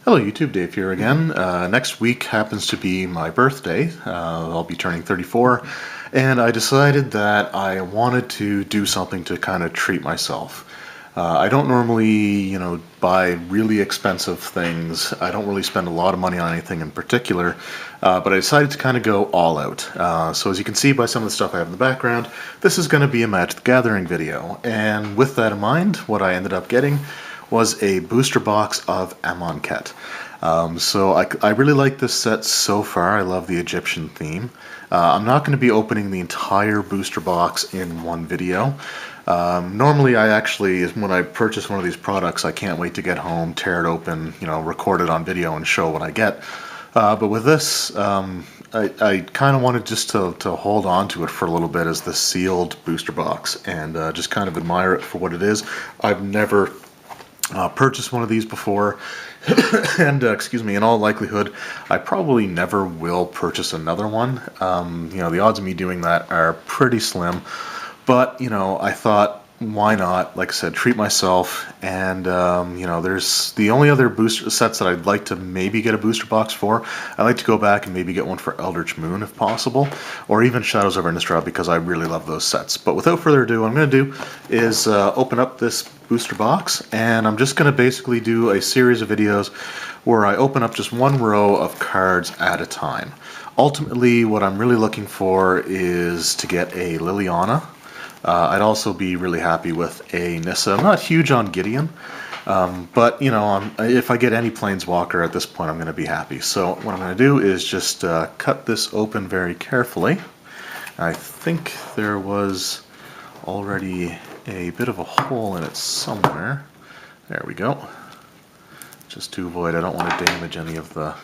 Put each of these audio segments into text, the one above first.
Hello YouTube, Dave here again. Next week happens to be my birthday. I'll be turning 34, and I decided that I wanted to do something to kind of treat myself. I don't normally, buy really expensive things. I don't really spend a lot of money on anything in particular, but I decided to kind of go all out. So as you can see by some of the stuff I have in the background, this is going to be a Magic the Gathering video, and with that in mind, what I ended up getting was a booster box of Amonkhet. So I really like this set so far. I love the Egyptian theme. I'm not going to be opening the entire booster box in one video. Normally when I purchase one of these products, I can't wait to get home, tear it open, record it on video and show what I get. But with this, I kind of wanted just to hold on to it for a little bit as the sealed booster box and just kind of admire it for what it is. I've never purchased one of these before, and excuse me, in all likelihood, I probably never will purchase another one. The odds of me doing that are pretty slim, but I thought, why not? Like I said, treat myself, and there's the only other booster sets that I'd like to maybe get a booster box for. I'd like to go back and maybe get one for Eldritch Moon if possible, or even Shadows of Innistrad, because I really love those sets. But without further ado, what I'm going to do is open up this booster box, and I'm just going to basically do a series of videos where I open up just one row of cards at a time. Ultimately, what I'm really looking for is to get a Liliana. I'd also be really happy with a Nissa. I'm not huge on Gideon, but if I get any Planeswalker at this point, I'm going to be happy. So what I'm going to do is just cut this open very carefully. I think there was already a bit of a hole in it somewhere. There we go. Just to avoid, I don't want to damage any of the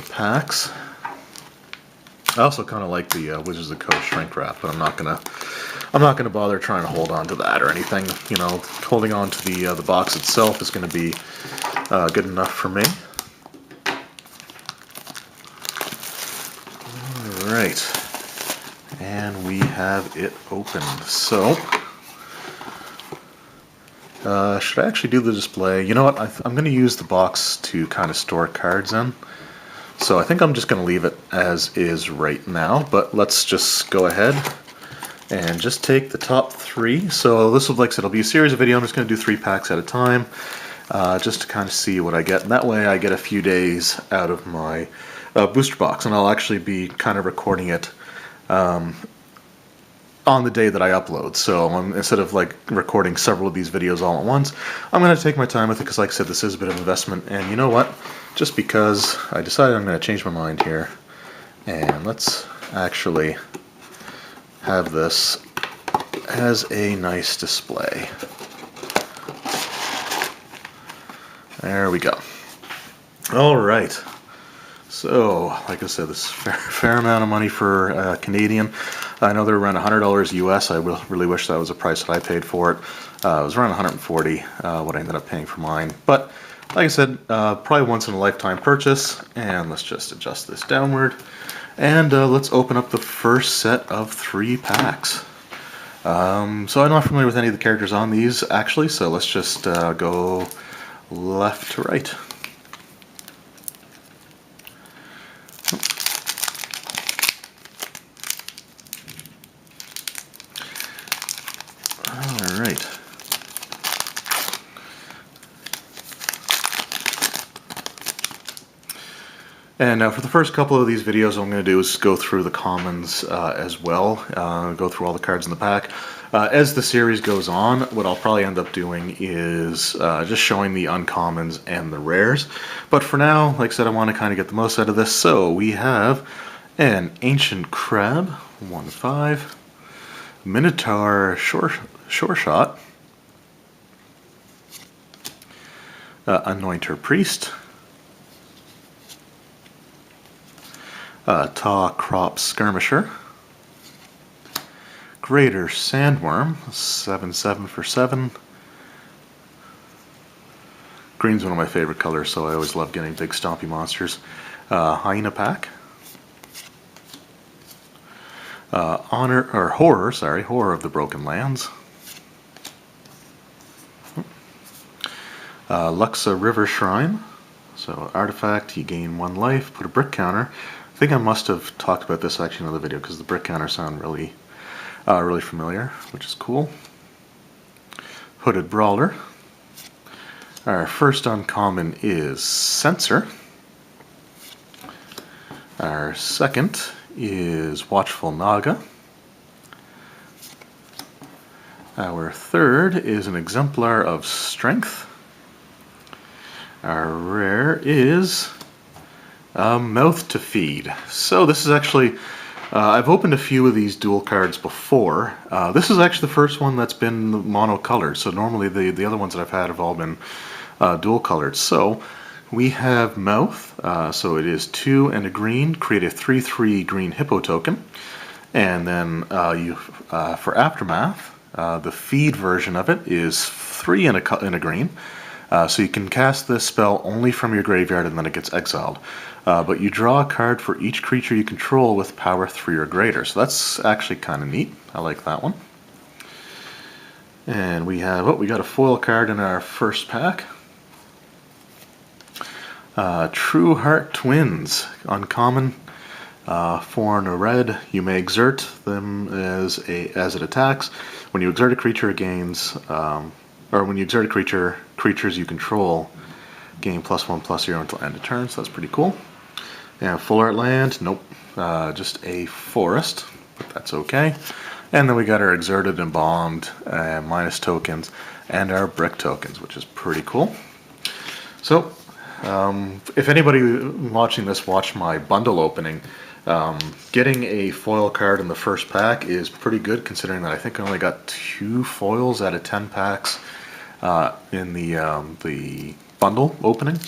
packs. I also kind of like the Wizards of the Coast shrink wrap, but I'm not gonna bother trying to hold on to that or anything. Holding on to the box itself is going to be good enough for me. All right, and we have it opened. So, should I actually do the display? You know what? I'm going to use the box to kind of store cards in. So I think I'm just going to leave it as is right now, but let's just go ahead and just take the top three. So this will, like I said, it'll be a series of videos. I'm just going to do 3 packs at a time, just to kind of see what I get. And that way I get a few days out of my booster box, and I'll actually be kind of recording it on the day that I upload. So instead of recording several of these videos all at once, I'm going to take my time with it because, like I said, this is a bit of an investment. And you know what? Just because I decided I'm going to change my mind here, and let's actually have this as a nice display. There we go. All right. So, like I said, this is a fair amount of money for Canadian. I know they're around $100 US. I really wish that was the price that I paid for it. It was around $140 what I ended up paying for mine. But like I said, probably once in a lifetime purchase. And let's just adjust this downward. And let's open up the first set of 3 packs. So I'm not familiar with any of the characters on these, actually. So let's just go left to right. All right. And now for the first couple of these videos, what I'm going to do is go through the commons as well, go through all the cards in the pack. As the series goes on, what I'll probably end up doing is just showing the uncommons and the rares. But for now, like I said, I want to kind of get the most out of this. So we have an Ancient Crab, 1/5, Minotaur Sure Shot, Anointer Priest, Taw Crop Skirmisher, Greater Sandworm, 7/7 for 7. Green's one of my favorite colors, so I always love getting big stompy monsters. Hyena Pack, Horror of the Broken Lands, Luxa River Shrine. So artifact, you gain 1 life, put a brick counter. I think I must have talked about this actually in another video because the brick counter sound really familiar, which is cool. Hooded Brawler. Our first uncommon is Censor. Our second is Watchful Naga. Our third is an Exemplar of Strength. Our rare is Mouth to Feed. So this is actually, I've opened a few of these dual cards before. This is actually the first one that's been monocolored. So normally the other ones that I've had have all been dual colored. So we have Mouth. So it is 2 and a green. Create a 3/3 green hippo token. And then for Aftermath, the feed version of it is 3 and a green. So you can cast this spell only from your graveyard and then it gets exiled. But you draw a card for each creature you control with power 3 or greater. So that's actually kind of neat. I like that one. And we have, we got a foil card in our first pack. True Heart Twins, uncommon. 4 and a red. You may exert them as it attacks. When you exert a creature, it gains, or when you exert a creature, creatures you control gain +1/+0 until end of turn. So that's pretty cool. And Full Art Land, nope, just a forest, but that's okay. And then we got our exerted and bombed minus tokens and our brick tokens, which is pretty cool. So if anybody watching this watched my bundle opening, getting a foil card in the first pack is pretty good, considering that I think I only got 2 foils out of 10 packs in the bundle opening,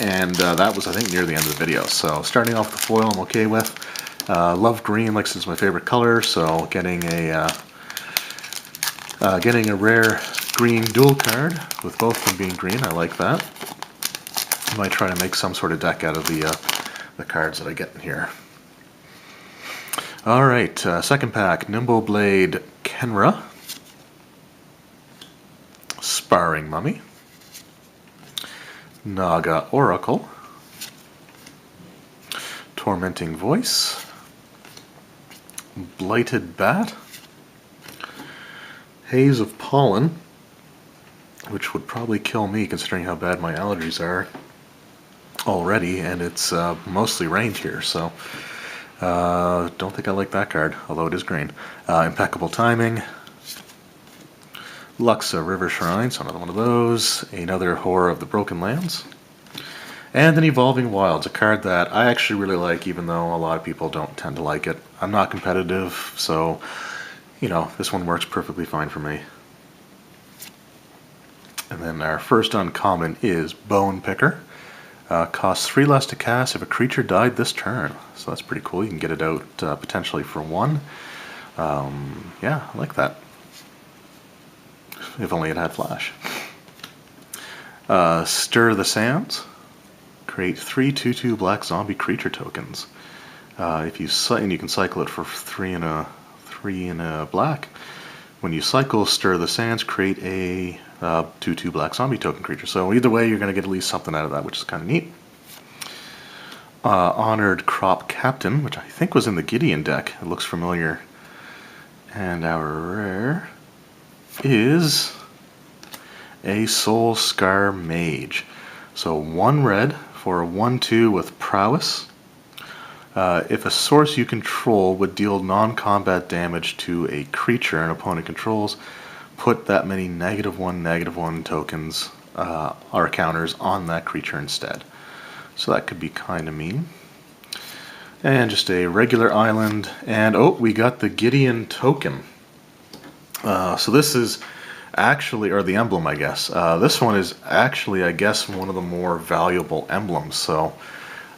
and that was, I think, near the end of the video. So starting off with the foil I'm okay with. Love green, like it's my favorite color, so getting a rare green dual card with both of them being green, I like that. I might try to make some sort of deck out of the cards that I get in here. Alright, second pack, Nimble Blade Kenra, Sparring Mummy, Naga Oracle, Tormenting Voice, Blighted Bat, Haze of Pollen, which would probably kill me considering how bad my allergies are already, and it's mostly rained here, so don't think I like that card, although it is green. Impeccable Timing, Luxa River Shrine, so another one of those, another Horror of the Broken Lands, and an Evolving Wilds, a card that I actually really like, even though a lot of people don't tend to like it. I'm not competitive, so, you know, this one works perfectly fine for me. And then our first uncommon is Bone Picker. Costs 3 less to cast if a creature died this turn. So that's pretty cool. You can get it out potentially for 1. Yeah, I like that. If only it had flash. Stir the Sands. Create 3 2/2 black zombie creature tokens. If you and you can cycle it for 3 and a black. When you cycle Stir the Sands, create a 2/2 black zombie token creature. So either way, you're going to get at least something out of that, which is kind of neat. Honored Crop Captain, which I think was in the Gideon deck. It looks familiar. And our rare is a Soul Scar Mage. So 1 red for a 1/2 with Prowess. If a source you control would deal non-combat damage to a creature an opponent controls, put that many -1/-1 tokens or counters on that creature instead. So that could be kind of mean. And just a regular island, and oh, we got the Gideon token. So this is actually, or the emblem, I guess. This one is actually, I guess, one of the more valuable emblems. So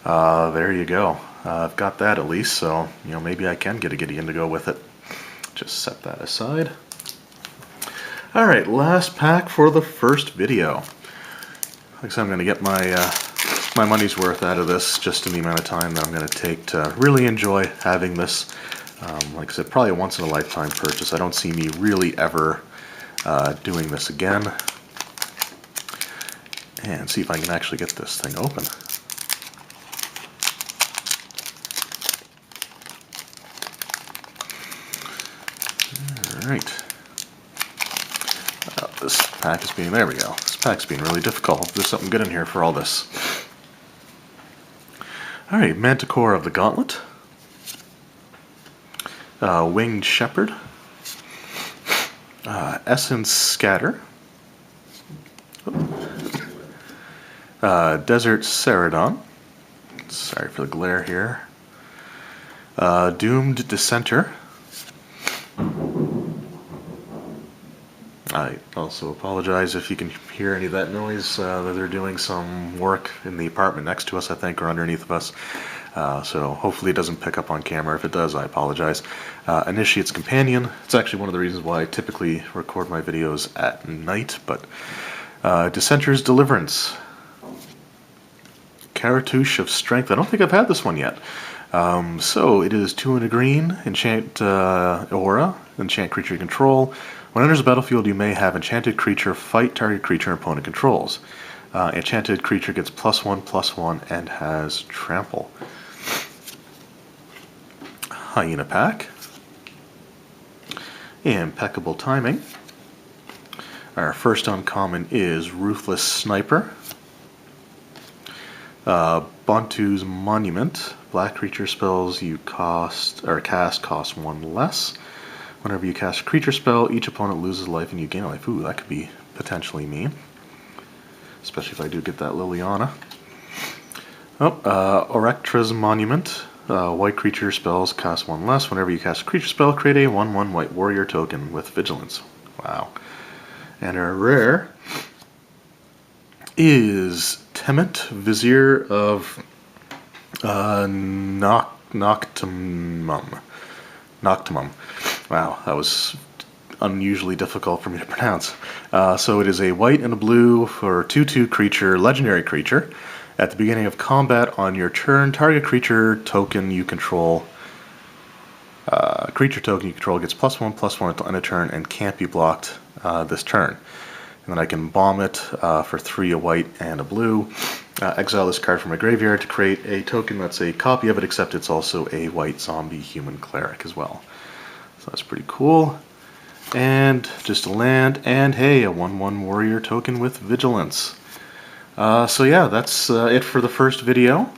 there you go. I've got that at least, so you know, maybe I can get a Gideon to go with it. Just set that aside. Alright, last pack for the first video. Like I said, I'm going to get my money's worth out of this, just in the amount of time that I'm going to take to really enjoy having this. Like I said, probably a once-in-a-lifetime purchase. I don't see me really ever doing this again. and see if I can actually get this thing open. Alright. This pack is being, there we go. This pack's being really difficult. There's something good in here for all this. Alright, Manticore of the Gauntlet. Winged Shepherd. Essence Scatter. Desert Ceradon. Sorry for the glare here. Doomed Dissenter. I also apologize if you can hear any of that noise. They're doing some work in the apartment next to us, I think, or underneath of us. So hopefully it doesn't pick up on camera. If it does, I apologize. Initiate's Companion. It's actually one of the reasons why I typically record my videos at night. But Dissenter's Deliverance. Cartouche of Strength. I don't think I've had this one yet. So it is 2 and a green. Enchant Aura. Enchant creature you control. When it enters the battlefield, you may have enchanted creature fight target creature opponent controls. Enchanted creature gets +1/+1 and has trample. Hyena Pack. Impeccable Timing. Our first uncommon is Ruthless Sniper. Bantu's Monument. Black creature spells you cast cost 1 less. Whenever you cast a creature spell, each opponent loses life and you gain life. Ooh, that could be potentially mean. Especially if I do get that Liliana. Orectra's Monument. White creature spells cost 1 less. Whenever you cast a creature spell, create a 1/1 white warrior token with Vigilance. Wow. And our rare is Temet, Vizier of Noctimum. Wow, that was unusually difficult for me to pronounce. So it is a white and a blue for 2/2 creature, legendary creature. At the beginning of combat on your turn, target creature token you control gets +1/+1 on a turn and can't be blocked this turn. And then I can bomb it for 3 a white and a blue. Exile this card from my graveyard to create a token that's a copy of it, except it's also a white zombie human cleric as well. So that's pretty cool. And just a land, and hey, a 1/1 warrior token with Vigilance. So yeah, that's it for the first video.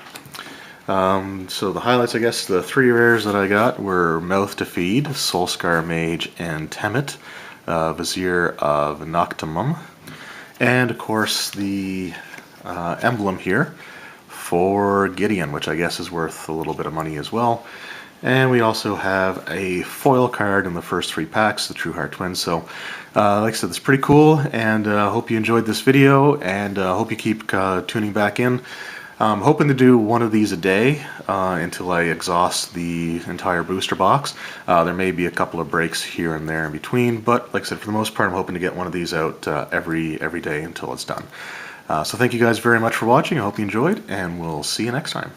So the highlights, I guess, the 3 rares that I got were Mouth to Feed, Soulscar Mage, and Temet, Vizier of Noctimum. And of course the emblem here for Gideon, which I guess is worth a little bit of money as well. And we also have a foil card in the first 3 packs, the True Heart Twins. So, like I said, it's pretty cool, and hope you enjoyed this video, and hope you keep tuning back in. I'm hoping to do one of these a day until I exhaust the entire booster box. There may be a couple of breaks here and there in between, but like I said, for the most part, I'm hoping to get one of these out every day until it's done. So thank you guys very much for watching. I hope you enjoyed, and we'll see you next time.